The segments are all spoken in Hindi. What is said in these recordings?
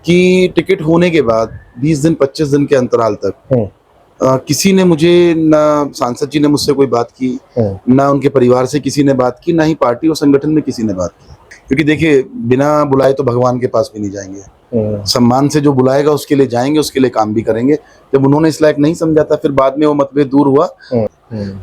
कि टिकट होने के बाद 20 दिन 25 दिन के अंतराल तक किसी ने मुझे, ना सांसद जी ने मुझसे कोई बात की, ना उनके परिवार से किसी ने बात की, ना ही पार्टी और संगठन में किसी ने बात की। क्योंकि देखिए, बिना बुलाए तो भगवान के पास भी नहीं जाएंगे। सम्मान से जो बुलाएगा उसके लिए जाएंगे, उसके लिए काम भी करेंगे। जब उन्होंने इस लायक नहीं समझा था, फिर बाद में वो मतभेद दूर हुआ।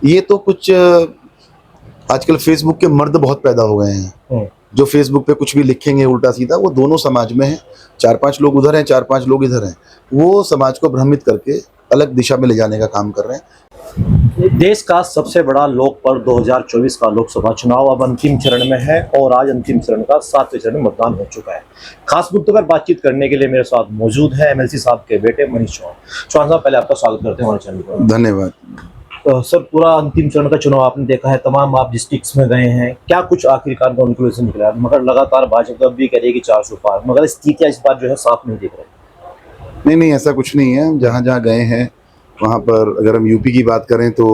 ये तो कुछ आजकल फेसबुक के मर्द बहुत पैदा हो गए हैं, जो फेसबुक पे कुछ भी लिखेंगे उल्टा सीधा। वो दोनों समाज में है, 4-5 लोग उधर हैं, 4-5 लोग इधर हैं। वो समाज को भ्रमित करके अलग दिशा में ले जाने का काम कर रहे हैं। देश का सबसे बड़ा लोक पर्व 2024 का लोकसभा चुनाव अब अंतिम चरण में है और आज अंतिम चरण का 7वें चरण में मतदान हो चुका है। खास मुद्दों पर बातचीत करने के लिए मेरे साथ मौजूद है एमएलसी साहब के बेटे मनीष चौहान। चौहान साहब, पहले आपका स्वागत करते हैं हमारे चैनल पर। धन्यवाद। सर, पूरा अंतिम चरण का चुनाव आपने देखा है, तमाम आप डिस्ट्रिक्ट्स में गए हैं, क्या कुछ आखिरकार कंक्लूजन निकला है? मगर लगातार भाजपा भी कह रही है कि 400 पार, मगर स्थितियां इस बार जो है साफ नहीं दिख रही। नहीं, ऐसा कुछ नहीं है। जहाँ जहाँ गए हैं वहाँ पर, अगर हम यूपी की बात करें तो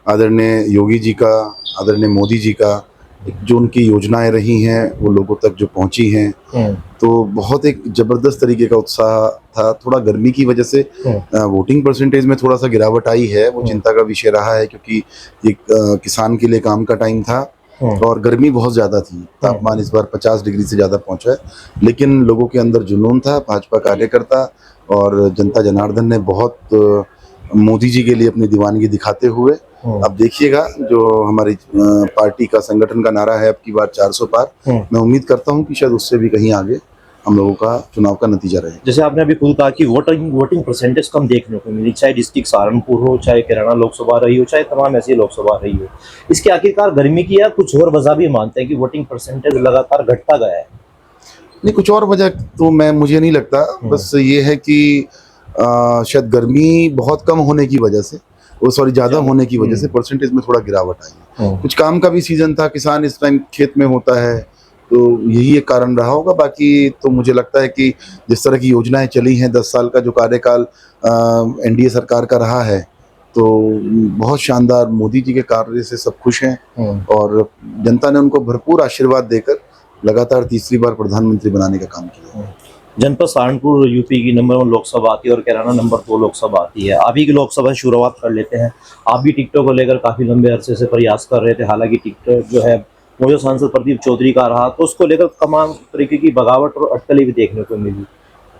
आदरणीय योगी जी का, आदरणीय मोदी जी का जो उनकी योजनाएं रही हैं वो लोगों तक जो पहुंची हैं, तो बहुत एक जबरदस्त तरीके का उत्साह था। थोड़ा गर्मी की वजह से वोटिंग परसेंटेज में थोड़ा सा गिरावट आई है, वो चिंता का विषय रहा है, क्योंकि ये किसान के लिए काम का टाइम था और गर्मी बहुत ज़्यादा थी। तापमान इस बार 50 डिग्री से ज़्यादा पहुंचा है, लेकिन लोगों के अंदर जुनून था। भाजपा कार्यकर्ता और जनता जनार्दन ने बहुत मोदी जी के लिए अपनी दीवानगी दिखाते हुए, अब देखिएगा जो हमारी पार्टी का, संगठन का नारा है अब की बार 400 पार, मैं उम्मीद करता हूं कि शायद उससे भी कहीं आगे हम लोगों का चुनाव का नतीजा रहे। जैसे आपने अभी खुद कहा कि वोटिंग परसेंटेज कम देखने को मिली, चाहे डिस्ट्रिक्ट सहारनपुर हो, चाहे कैराना लोकसभा रही हो, चाहे तमाम ऐसी लोकसभा रही हो। इसके आखिरकार गर्मी की या कुछ और वजह भी मानते हैं कि वोटिंग परसेंटेज लगातार घटता गया है? नहीं, कुछ और वजह तो मुझे नहीं लगता। बस ये है कि शायद गर्मी बहुत कम होने की वजह से, ज़्यादा होने की वजह से परसेंटेज में थोड़ा गिरावट आई है। कुछ काम का भी सीजन था, किसान इस टाइम खेत में होता है, तो यही एक कारण रहा होगा। बाकी तो मुझे लगता है कि जिस तरह की योजनाएं चली हैं, 10 साल का जो कार्यकाल एनडीए सरकार का रहा है, तो बहुत शानदार। मोदी जी के कार्य से सब खुश हैं और जनता ने उनको भरपूर आशीर्वाद देकर लगातार तीसरी बार प्रधानमंत्री बनाने का काम किया। जनपद सहारनपुर यूपी की नंबर 1 लोकसभा आती है और कैराना नंबर 2 लोकसभा आती है। आप ही की लोकसभा से शुरुआत कर लेते हैं। आप भी टिकटों को लेकर काफी लंबे अरसे से प्रयास कर रहे थे, हालांकि टिकट जो है वो जो सांसद प्रदीप चौधरी का रहा, तो उसको लेकर तमाम तरीके की बगावट और अटकलें भी देखने को मिली।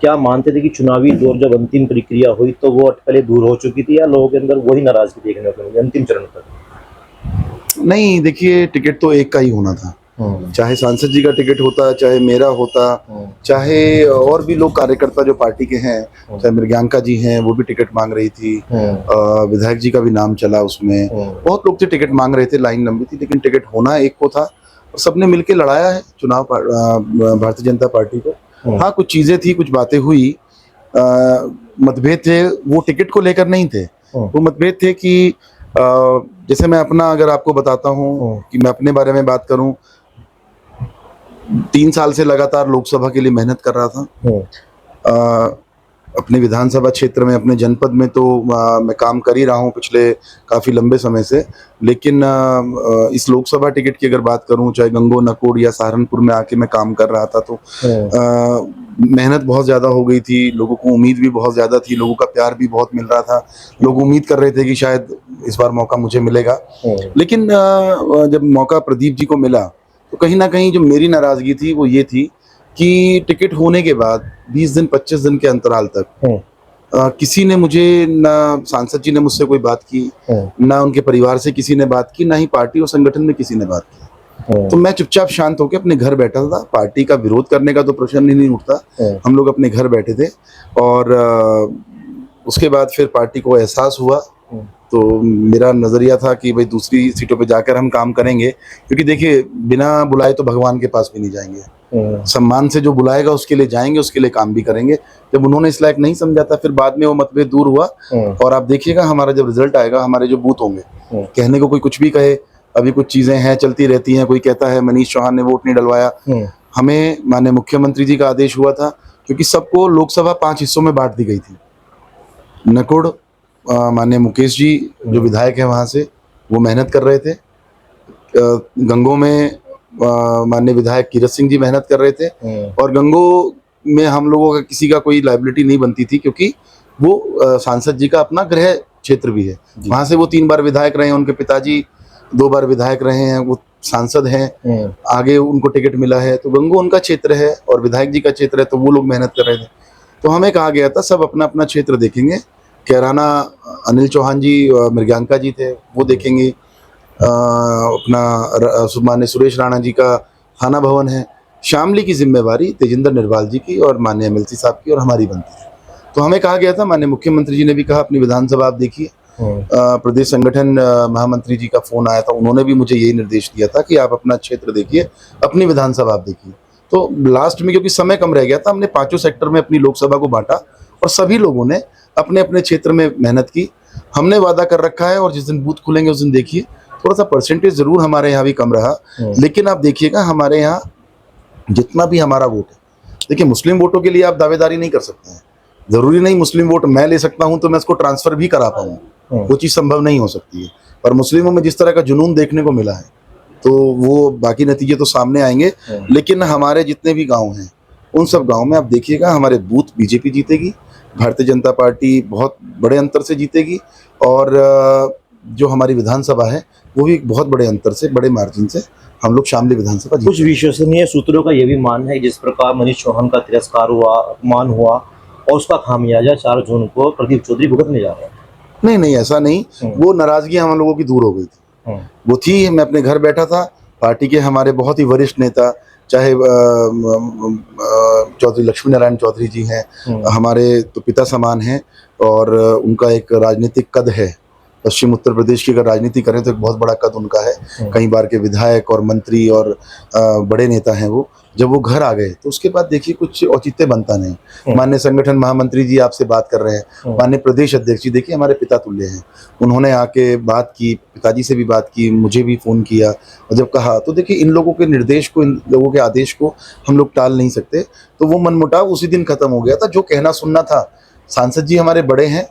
क्या मानते थे कि चुनावी दौर जब अंतिम प्रक्रिया हुई तो वो अटकलें दूर हो चुकी थी, या लोगों के अंदर वही नाराजगी देखने को मिली अंतिम चरण तक? नहीं, देखिए, टिकट तो एक का ही होना था। चाहे सांसद जी का टिकट होता, चाहे मेरा होता, चाहे और भी लोग कार्यकर्ता जो पार्टी के हैं, चाहे मृग्यांका जी हैं, वो भी टिकट मांग रही थी। विधायक जी का भी नाम चला उसमें, बहुत लोग थे टिकट मांग रहे थे, लाइन लंबी थी, लेकिन टिकट होना एक को था और सबने मिलके लड़ाया है चुनाव भारतीय जनता पार्टी को। हाँ, कुछ चीजें थी, कुछ बातें हुई, मतभेद थे, वो टिकट को लेकर नहीं थे। वो मतभेद थे कि जैसे मैं अपना अगर आपको बताता हूँ कि मैं अपने बारे में बात करूं, 3 साल से लगातार लोकसभा के लिए मेहनत कर रहा था। अपने विधानसभा क्षेत्र में, अपने जनपद में तो मैं काम कर ही रहा हूँ पिछले काफ़ी लंबे समय से, लेकिन इस लोकसभा टिकट की अगर बात करूँ, चाहे गंगो नकोड़ या सहारनपुर में आके मैं काम कर रहा था, तो मेहनत बहुत ज़्यादा हो गई थी, लोगों को उम्मीद भी बहुत ज़्यादा थी, लोगों का प्यार भी बहुत मिल रहा था। लोग उम्मीद कर रहे थे कि शायद इस बार मौका मुझे मिलेगा, लेकिन जब मौका प्रदीप जी को मिला तो कहीं ना कहीं जो मेरी नाराज़गी थी वो ये थी कि टिकट होने के बाद 20 दिन 25 दिन के अंतराल तक किसी ने मुझे, ना सांसद जी ने मुझसे कोई बात की, ना उनके परिवार से किसी ने बात की, ना ही पार्टी और संगठन में किसी ने बात की। तो मैं चुपचाप शांत होकर अपने घर बैठा था। पार्टी का विरोध करने का तो प्रश्न ही नहीं उठता। हम लोग अपने घर बैठे थे और उसके बाद फिर पार्टी को एहसास हुआ, तो मेरा नज़रिया था कि भाई दूसरी सीटों पे जाकर हम काम करेंगे, क्योंकि देखिए, बिना बुलाए तो भगवान के पास भी नहीं जाएंगे। सम्मान से जो बुलाएगा उसके लिए जाएंगे, उसके लिए काम भी करेंगे। जब उन्होंने इस लायक नहीं समझा था, फिर बाद में वो मतभेद दूर हुआ। और आप देखिएगा, हमारा जब रिजल्ट आएगा, हमारे जो बूथ होंगे, कहने को कोई कुछ भी कहे, अभी कुछ चीज़ें हैं चलती रहती हैं। कोई कहता है मनीष चौहान ने वोट नहीं डलवाया। हमें माननीय मुख्यमंत्री जी का आदेश हुआ था, क्योंकि सबको लोकसभा 5 हिस्सों में बांट दी गई थी। नकुड़ माननीय मुकेश जी जो विधायक हैं वहाँ से, वो मेहनत कर रहे थे। गंगो में माननीय विधायक कीरत सिंह जी मेहनत कर रहे थे, और गंगो में हम लोगों का किसी का कोई लायबिलिटी नहीं बनती थी, क्योंकि वो सांसद जी का अपना गृह क्षेत्र भी है। वहाँ से वो 3 बार विधायक रहे हैं, उनके पिताजी 2 बार विधायक रहे हैं, वो सांसद हैं, आगे उनको टिकट मिला है, तो गंगो उनका क्षेत्र है और विधायक जी का क्षेत्र है, तो वो लोग मेहनत कर रहे थे। तो हमें कहा गया था सब अपना अपना क्षेत्र देखेंगे। कैराना अनिल चौहान जी, मृग्यांका जी थे, वो देखेंगे। अपना माननीय सुरेश राणा जी का थाना भवन है। शामली की जिम्मेवारी तेजिंदर निर्वाल जी की और माननीय एमएलसी साहब की और हमारी बनती है। तो हमें कहा गया था, माननीय मुख्यमंत्री जी ने भी कहा अपनी विधानसभा आप देखिए। प्रदेश संगठन महामंत्री जी का फोन आया था, उन्होंने भी मुझे यही निर्देश दिया था कि आप अपना क्षेत्र देखिए, अपनी विधानसभा आप देखिए। तो लास्ट में क्योंकि समय कम रह गया था, हमने 5 सेक्टर में अपनी लोकसभा को बांटा और सभी लोगों ने अपने अपने क्षेत्र में मेहनत की। हमने वादा कर रखा है और जिस दिन बूथ खुलेंगे उस दिन देखिए, थोड़ा सा परसेंटेज जरूर हमारे यहाँ भी कम रहा, लेकिन आप देखिएगा हमारे यहाँ जितना भी हमारा वोट है, देखिए मुस्लिम वोटों के लिए आप दावेदारी नहीं कर सकते हैं। जरूरी नहीं मुस्लिम वोट मैं ले सकता हूं तो मैं उसको ट्रांसफर भी करा पाऊँ, वो चीज़ संभव नहीं हो सकती है। पर मुस्लिमों में जिस तरह का जुनून देखने को मिला है, तो वो बाकी नतीजे तो सामने आएंगे। लेकिन हमारे जितने भी गांव हैं, उन सब गांव में आप देखिएगा हमारे बूथ बीजेपी जीतेगी, भारतीय जनता पार्टी बहुत बड़े अंतर से जीतेगी, और जो हमारी विधानसभा है वो भी बहुत बड़े अंतर से, बड़े मार्जिन से हम लोग शामली विधानसभा कुछ विश्वसनीय सूत्रों का यह भी मानना है जिस प्रकार मनीष चौहान का तिरस्कार हुआ, अपमान हुआ और उसका खामियाजा 4 जून को प्रदीप चौधरी भुगतने जा रहे हैं। नहीं नहीं, ऐसा नहीं। वो नाराजगी हम लोगों की दूर हो गई थी। वो थी, मैं अपने घर बैठा था, पार्टी के हमारे बहुत ही वरिष्ठ नेता, चाहे चौधरी लक्ष्मी नारायण चौधरी जी हैं, हमारे तो पिता समान हैं, और उनका एक राजनीतिक कद है। पश्चिम उत्तर प्रदेश की अगर राजनीति करें तो एक बहुत बड़ा कद उनका है। कई बार के विधायक और मंत्री और बड़े नेता हैं वो। जब वो घर आ गए तो उसके बाद देखिए कुछ औचित्य बनता नहीं। माननीय संगठन महामंत्री जी आपसे बात कर रहे हैं, माननीय प्रदेश अध्यक्ष जी देखिए हमारे पिता तुल्य हैं, उन्होंने आके बात की, पिताजी से भी बात की, मुझे भी फ़ोन किया, और जब कहा तो देखिए इन लोगों के निर्देश को, इन लोगों के आदेश को हम लोग टाल नहीं सकते। तो वो मनमुटाव उसी दिन खत्म हो गया था। जो कहना सुनना था, सांसद जी हमारे बड़े हैं,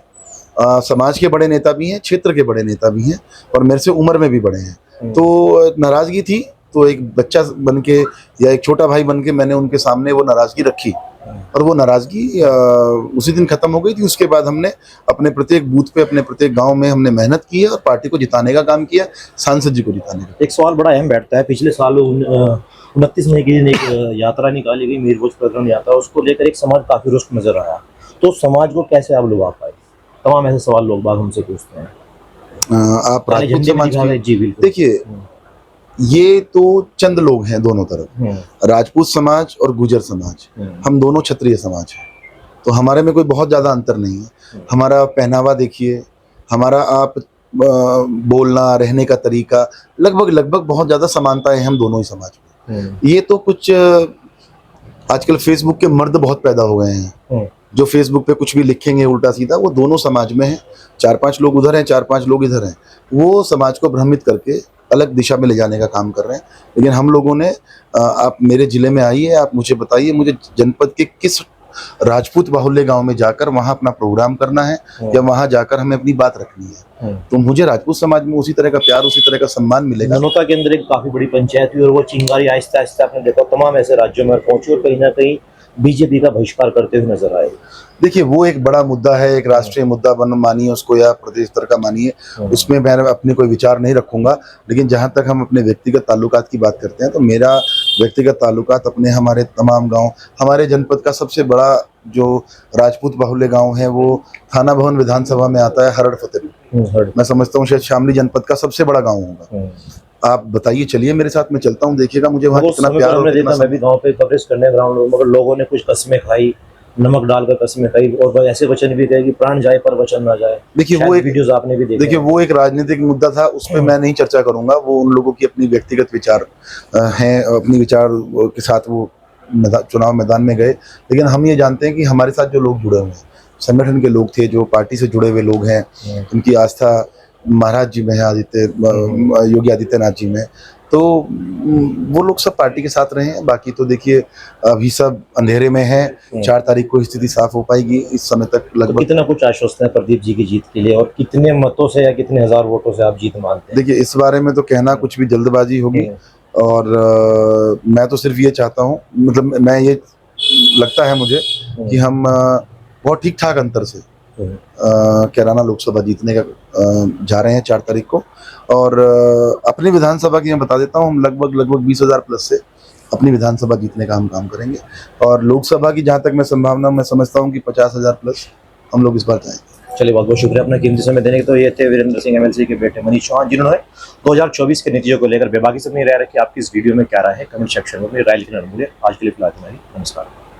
समाज के बड़े नेता भी हैं, क्षेत्र के बड़े नेता भी हैं, और मेरे से उम्र में भी बड़े हैं। तो नाराज़गी थी, तो एक बच्चा बन के या एक छोटा भाई बन के मैंने उनके सामने वो नाराज़गी रखी, और वो नाराज़गी उसी दिन ख़त्म हो गई थी। उसके बाद हमने अपने प्रत्येक बूथ पे, अपने प्रत्येक गांव में हमने मेहनत की है और पार्टी को जिताने का काम किया, सांसद जी को जिताने का। एक सवाल बड़ा अहम बैठता है, पिछले साल 29 मई के दिन एक यात्रा निकाली गई, मीरभोज प्रकरण यात्रा, उसको लेकर एक समाज काफ़ी रुष्ट नजर आया। तो समाज को कैसे आप लुभा पाए? तमाम ऐसे सवाल लोग बाग हमसे पूछते हैं। आप राजपूत समाज की, जी बिल्कुल। देखिए ये तो चंद लोग हैं दोनों तरफ, राजपूत समाज और गुजर समाज, हम दोनों क्षत्रिय समाज हैं, तो हमारे में कोई बहुत ज़्यादा अंतर नहीं है। हमारा पहनावा देखिए, हमारा आप बोलना, रहने का तरीका, लगभग बहुत ज़्यादा समानताएं हैं हम दोनों ही समाज में। ये तो कुछ आजकल फेसबुक के मर्द बहुत पैदा हो गए हैं, जो फेसबुक पे कुछ भी लिखेंगे उल्टा सीधा, वो दोनों समाज में हैं। 4-5 लोग उधर हैं, 4-5 लोग इधर हैं, वो समाज को भ्रमित करके अलग दिशा में ले जाने का काम कर रहे हैं। लेकिन हम लोगों ने, आप मेरे जिले में आइए, आप मुझे बताइए, मुझे जनपद के किस राजपूत बाहुल्य गांव में जाकर वहां अपना प्रोग्राम करना है, या वहां जाकर हमें अपनी बात रखनी है, तो मुझे राजपूत समाज में उसी तरह का प्यार, उसी तरह का सम्मान मिलेगा। मनोता के अंदर एक काफी बड़ी पंचायत हुई और वो चिंगारी आहिस्ता आहिस्ता आपने देखा तमाम ऐसे राज्यों में पहुंची और कहीं ना कहीं बीजेपी का बहिष्कार करते हुए नजर आए। देखिए वो एक बड़ा मुद्दा है, एक राष्ट्रीय मुद्दा मानिए उसको, या प्रदेश स्तर का मानिए, उसमें मैं अपने कोई विचार नहीं रखूंगा। लेकिन जहां तक हम अपने व्यक्तिगत ताल्लुकात की बात करते हैं, तो मेरा व्यक्तिगत ताल्लुकात अपने हमारे तमाम गांव, हमारे जनपद का सबसे बड़ा जो राजपूत बाहुल्य गांव है वो थाना भवन विधानसभा में आता है, हरड़ फतेहपुर। मैं समझता हूँ शायद शामली जनपद का सबसे बड़ा गाँव होगा। आप बताइए, चलिए मेरे साथ, मैं चलता हूँ, देखिएगा मुझे वहाँ कितना प्यार और कितना। मैं भी गांव पे कवरेज करने ग्राउंड, मगर लोगों ने कुछ कस्में खाई, नमक डालकर कस्में खाई, और ऐसे वचन भी कहे कि प्राण जाए पर वचन ना जाए। देखिए वो एक वीडियोस आपने भी देखे। देखिए वो एक राजनीतिक मुद्दा था, उस पर मैं नहीं चर्चा करूंगा। वो उन लोगों की अपनी व्यक्तिगत विचार हैं, अपनी विचार के साथ वो चुनाव मैदान में गए। लेकिन हम ये जानते हैं कि हमारे साथ जो लोग जुड़े हुए हैं, संगठन के लोग थे, जो पार्टी से जुड़े हुए लोग हैं, उनकी आस्था महाराज जी में है, योगी आदित्यनाथ जी में, तो वो लोग सब पार्टी के साथ रहे हैं। बाकी तो देखिए अभी सब अंधेरे में है, 4 तारीख को स्थिति साफ हो पाएगी। इस समय तक लगभग कितना कुछ आश्वस्त है प्रदीप जी की जीत के लिए, और कितने मतों से या कितने हजार वोटों से आप जीत मानते हैं? देखिए इस बारे में तो कहना कुछ भी जल्दबाजी होगी, और मैं तो सिर्फ ये चाहता हूँ, मतलब मैं ये लगता है मुझे कि हम बहुत ठीक ठाक अंतर से कैराना लोकसभा जीतने का जा रहे हैं 4 तारीख को। और अपनी विधानसभा की मैं बता देता हूँ, हम लगभग 20,000 प्लस से अपनी विधानसभा जीतने का हम काम करेंगे। और लोकसभा की जहाँ तक मैं संभावना मैं समझता हूँ कि 50,000 प्लस हम लोग इस बार जाएंगे। चलिए, बहुत बहुत शुक्रिया अपना कीमती समय देने के। तो ये थे वीरेंद्र सिंह एमएलसी के बेटे मनीष चौहान, जिन्होंने 2024 के नतीजों को लेकर बेबाकी से अपनी राय रखी। आपकी इस वीडियो में क्या राय है, कमेंट सेक्शन में अपनी राय लिखना न भूलिए। आज के लिए फिलहाल इतना ही, नमस्कार।